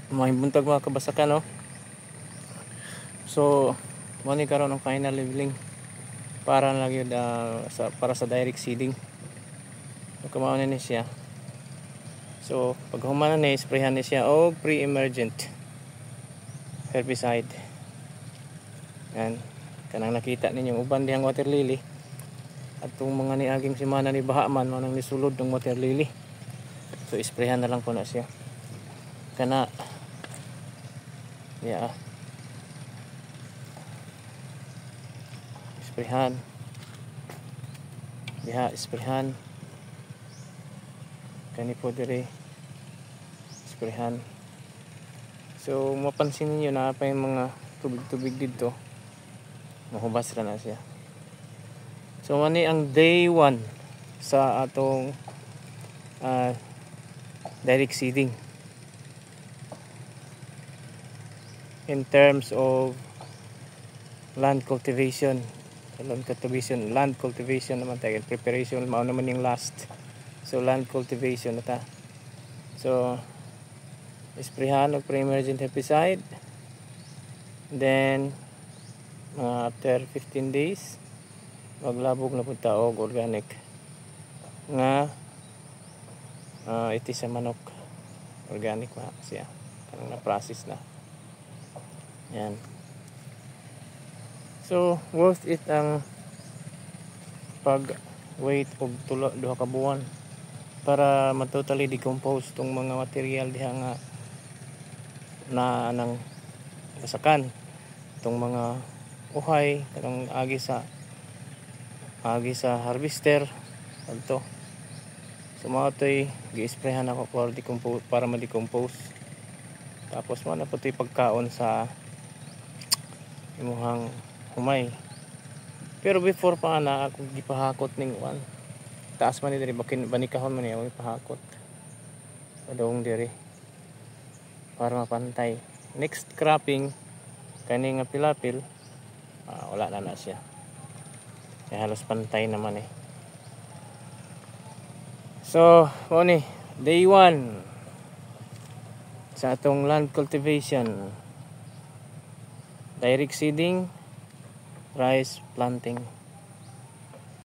May buntag mga kabasakan, no? So mani karon ang final leveling para lagi para sa direct seeding. So kamao na ni siya. So pag humana ni sprayhan ni siya og pre-emergent herbicide. Yan, kanang nakita ninyong uban dihang water lily at tong mga niaging semana ni bahaman manang nisulod ng water lily. So isprayhan na lang po na siya kana ya isprayhan diha isprayhan kani po dire isprayhan. So mapansin niyo na pa yung mga tubig-tubig dito, mahubas ra na siya. So mani ang day 1 sa atong direct seeding in terms of land cultivation naman tayo, preparation mao naman yung last. So land cultivation na ta. So isprayhan og pre-emergent herbicide, then after 15 days maglabog na pud ta og organic nga iti sa manok, organic na siya kanang na process na yan. So worth it ang pag wait og 2 ka buwan para matotally decompose tong mga material diha nga na nang basakan, tong mga uhay kanang agi sa harvester adto. So mao toy gi-sprayhan ako para ma-decompose. Tapos mo na putoy pagkaon sa imuhang humay. Pero before pa na ako gipahakot ning one. Taas man diri banikahon man niya ipahakot. Padong diri para mapantay. Next cropping kani nga pilapil wala na siya. Kaya halos pantay naman eh. So, ni day 1 sa atong land cultivation, direct seeding, rice planting.